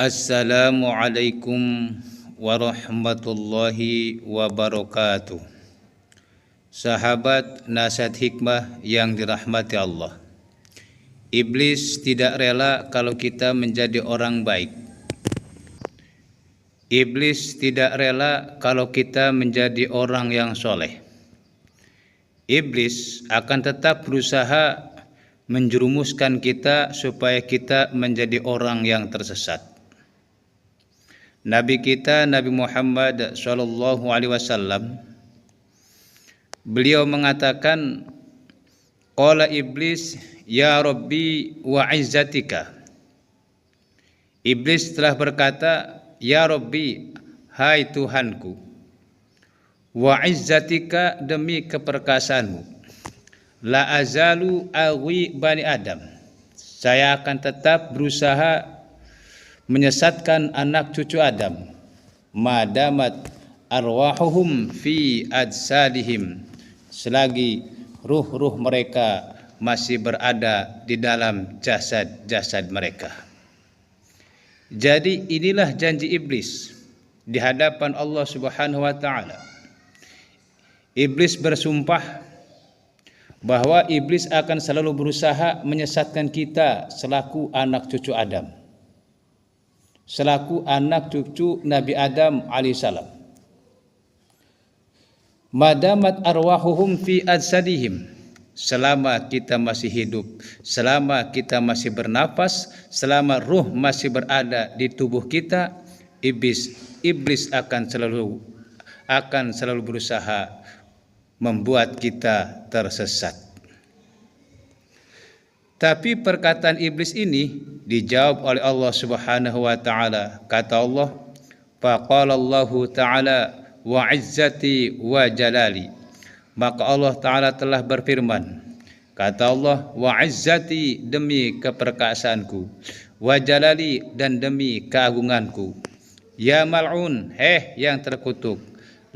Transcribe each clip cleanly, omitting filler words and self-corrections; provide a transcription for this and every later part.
Assalamualaikum warahmatullahi wabarakatuh. Sahabat nasihat hikmah yang dirahmati Allah. Iblis tidak rela kalau kita menjadi orang baik. Iblis tidak rela kalau kita menjadi orang yang soleh. Iblis akan tetap berusaha menjerumuskan kita supaya kita menjadi orang yang tersesat. Nabi kita Nabi Muhammad SAW, beliau mengatakan, qala iblis ya Rabbi wa izzatika. Iblis telah berkata, ya Rabbi, hai Tuhanku, wa izzatika, demi keperkasaanmu, la azalu awi bani Adam, saya akan tetap berusaha menyesatkan anak cucu Adam, madamat arwahuhum fi ajsadihim, selagi ruh-ruh mereka masih berada di dalam jasad-jasad mereka. Jadi inilah janji iblis di hadapan Allah Subhanahu wa taala. Iblis bersumpah bahwa iblis akan selalu berusaha menyesatkan kita selaku anak cucu Adam, selaku anak cucu Nabi Adam alaihissalam. Madamat arwahuhum fi ajsadihim, selama kita masih hidup, selama kita masih bernafas, selama ruh masih berada di tubuh kita, iblis akan selalu berusaha membuat kita tersesat. Tapi perkataan iblis ini dijawab oleh Allah Subhanahu wa taala. Kata Allah, faqala Allahu taala wa izzati wa jalali. Maka Allah taala telah berfirman, kata Allah, wa izzati, demi keperkasaanku, wa jalali, dan demi keagunganku, ya mal'un, yang terkutuk,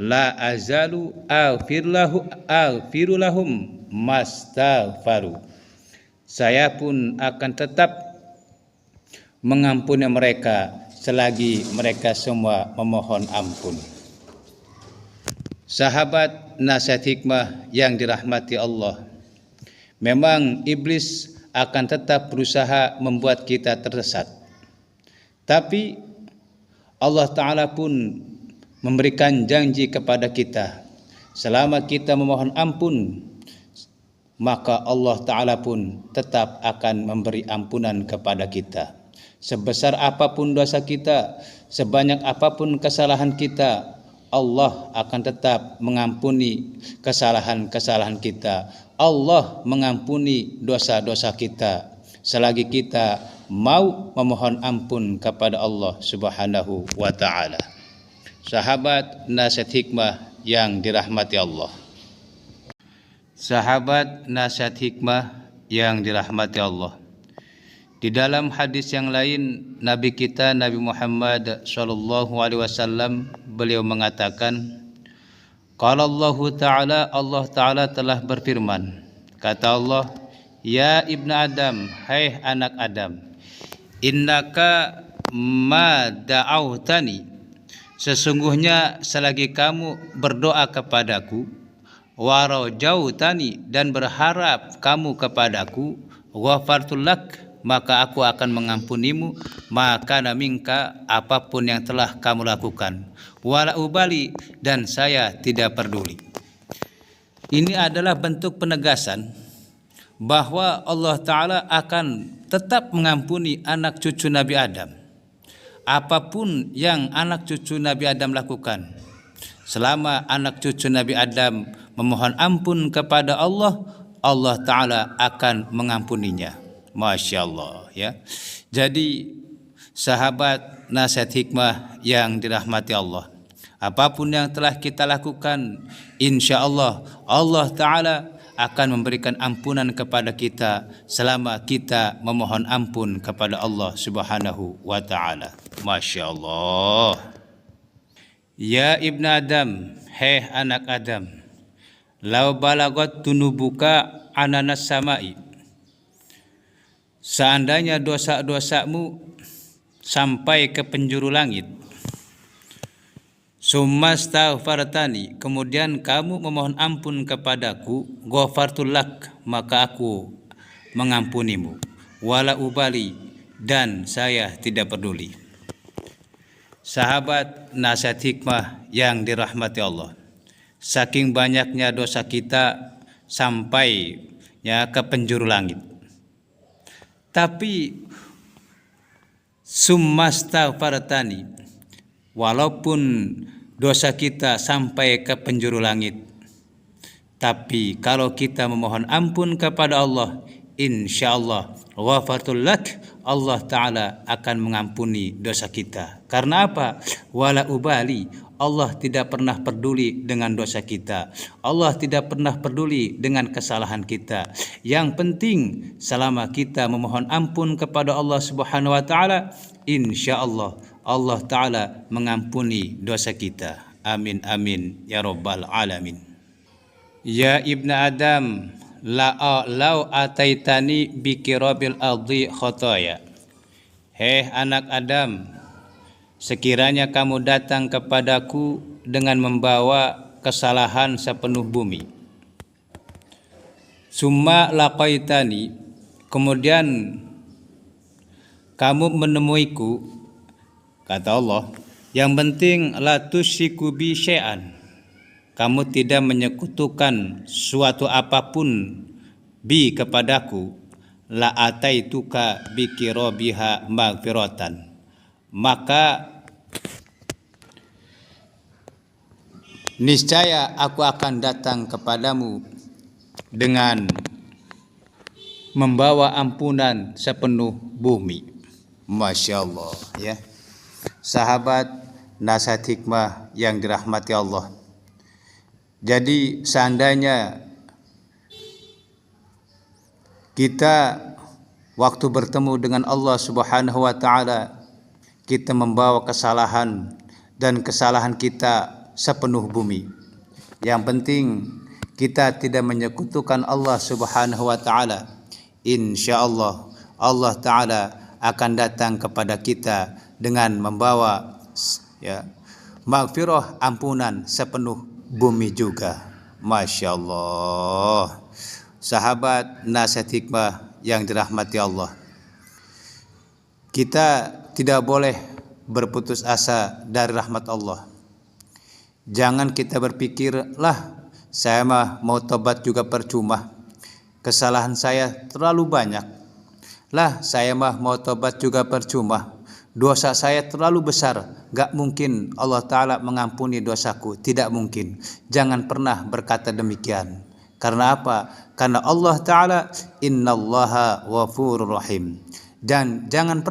la azalu aghfiru lahum mastaghfaru, saya pun akan tetap mengampuni mereka selagi mereka semua memohon ampun. Sahabat nasihat hikmah yang dirahmati Allah, memang iblis akan tetap berusaha membuat kita tersesat. Tapi Allah Ta'ala pun memberikan janji kepada kita, selama kita memohon ampun, maka Allah Ta'ala pun tetap akan memberi ampunan kepada kita. Sebesar apapun dosa kita, sebanyak apapun kesalahan kita, Allah akan tetap mengampuni kesalahan-kesalahan kita. Allah mengampuni dosa-dosa kita selagi kita mau memohon ampun kepada Allah Subhanahu wa ta'ala. Sahabat nasihat hikmah yang dirahmati Allah. Sahabat nasihat hikmah yang dirahmati Allah. Di dalam hadis yang lain, Nabi kita Nabi Muhammad SAW, beliau mengatakan, qala Allah Ta'ala, Allah Ta'ala telah berfirman, kata Allah, ya ibnu Adam, hai anak Adam, innaka ma da'autani, sesungguhnya selagi kamu berdoa kepadaku, wa rajautani, dan berharap kamu kepadaku, ghafartu lak, maka aku akan mengampunimu, maka minka, apapun yang telah kamu lakukan, wala ubali, dan saya tidak peduli. Ini adalah bentuk penegasan bahwa Allah Ta'ala akan tetap mengampuni anak cucu Nabi Adam. Apapun yang anak cucu Nabi Adam lakukan, selama anak cucu Nabi Adam memohon ampun kepada Allah, Allah Ta'ala akan mengampuninya. Masya Allah, ya. Jadi sahabat nasihat hikmah yang dirahmati Allah, apapun yang telah kita lakukan, insya Allah Allah Ta'ala akan memberikan ampunan kepada kita selama kita memohon ampun kepada Allah Subhanahu wa ta'ala. Masya Allah. Ya ibnu Adam, hei anak Adam, lau balagot tunubuka ananas samai, seandainya dosa-dosamu sampai ke penjuru langit. Summastaghfartani, kemudian kamu memohon ampun kepadaku, ghafartu lak, maka aku mengampunimu. Wala ubali, dan saya tidak peduli. Sahabat nasihat hikmah yang dirahmati Allah, saking banyaknya dosa kita sampai ke penjuru langit. Tapi summastaghfartani, walaupun dosa kita sampai ke penjuru langit, tapi kalau kita memohon ampun kepada Allah, insyaallah ghafartul lak, Allah Ta'ala akan mengampuni dosa kita. Karena apa? Wala ubali, Allah tidak pernah peduli dengan dosa kita. Allah tidak pernah peduli dengan kesalahan kita. Yang penting selama kita memohon ampun kepada Allah Subhanahu wa Ta'ala, insyaallah Allah Ta'ala mengampuni dosa kita. Amin amin ya rabbal alamin. Ya ibn Adam, lau ataitani bikirabil ardi khotoya. Hei anak Adam, sekiranya kamu datang kepadaku dengan membawa kesalahan sepenuh bumi. Summa laqaitani, kemudian kamu menemuiku, kata Allah, yang penting la tusyriku bi syai'an, kamu tidak menyekutukan suatu apapun bi kepadaku, la ataituka bi kirabiha maghfiratan, maka niscaya aku akan datang kepadamu dengan membawa ampunan sepenuh bumi. Masya Allah, ya. Sahabat nasihat hikmah yang dirahmati Allah, jadi seandainya kita waktu bertemu dengan Allah Subhanahu wa Ta'ala, kita membawa kesalahan dan kesalahan kita sepenuh bumi, yang penting kita tidak menyekutukan Allah Subhanahu wa Ta'ala, insyaallah Allah Ta'ala akan datang kepada kita dengan membawa maghfirah, ampunan sepenuh bumi juga. Masya Allah. Sahabat nasihat hikmah yang dirahmati Allah, kita tidak boleh berputus asa dari rahmat Allah. Jangan kita berpikir, lah saya mah mau tobat juga percuma, kesalahan saya terlalu banyak. Lah saya mah mau tobat juga percuma, dosa saya terlalu besar, gak mungkin Allah Ta'ala mengampuni dosaku. Tidak mungkin. Jangan pernah berkata demikian. Karena apa? Karena Allah Ta'ala innallaha ghafurur rahim. Dan jangan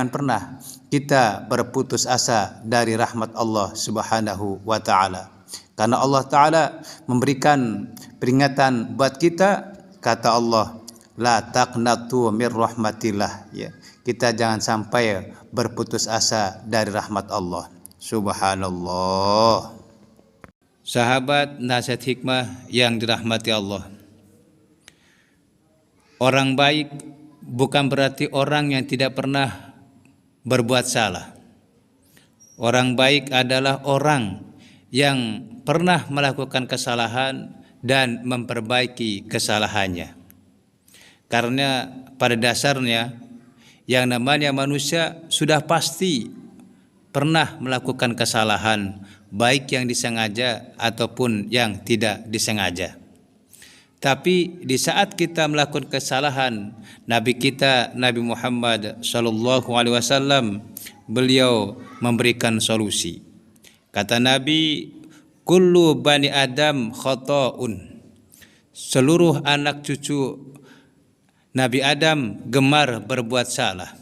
pernah kita berputus asa dari rahmat Allah Subhanahu wa Ta'ala. Karena Allah Ta'ala memberikan peringatan buat kita. Kata Allah, la taqnatu mir rahmatillah, ya. Kita jangan sampai berputus asa dari rahmat Allah. Subhanallah. Sahabat nasihat hikmah yang dirahmati Allah, orang baik bukan berarti orang yang tidak pernah berbuat salah. Orang baik adalah orang yang pernah melakukan kesalahan dan memperbaiki kesalahannya. Karena pada dasarnya yang namanya manusia sudah pasti pernah melakukan kesalahan, baik yang disengaja ataupun yang tidak disengaja. Tapi di saat kita melakukan kesalahan, Nabi kita Nabi Muhammad sallallahu alaihi wasallam, beliau memberikan solusi. Kata Nabi, kullu bani Adam khata'un, seluruh anak cucu Nabi Adam gemar berbuat salah.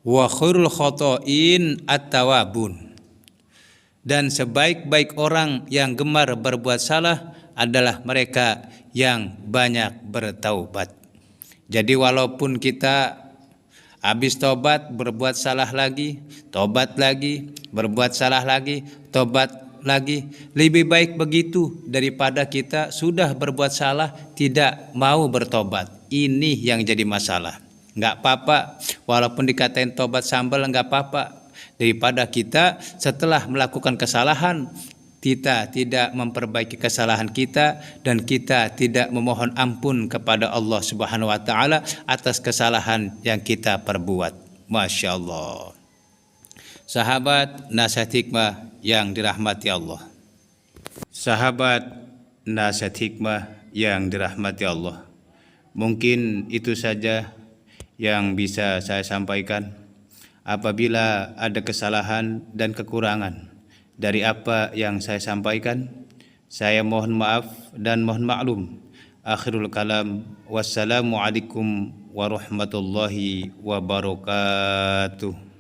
Wa khairul khata'in at-tawabun, dan sebaik-baik orang yang gemar berbuat salah adalah mereka yang banyak bertaubat. Jadi walaupun kita habis tobat berbuat salah lagi, tobat lagi, berbuat salah lagi, tobat lagi, lebih baik begitu daripada kita sudah berbuat salah tidak mau bertobat. Ini yang jadi masalah. Nggak apa-apa, walaupun dikatain tobat sambal nggak apa-apa. Daripada kita setelah melakukan kesalahan, kita tidak memperbaiki kesalahan kita dan kita tidak memohon ampun kepada Allah Subhanahu wa taala atas kesalahan yang kita perbuat. Masya Allah. Sahabat nasihat hikmah yang dirahmati Allah. Sahabat nasihat hikmah yang dirahmati Allah. Mungkin itu saja yang bisa saya sampaikan. Apabila ada kesalahan dan kekurangan dari apa yang saya sampaikan, saya mohon maaf dan mohon maklum. Akhirul kalam, wassalamualaikum warahmatullahi wabarakatuh.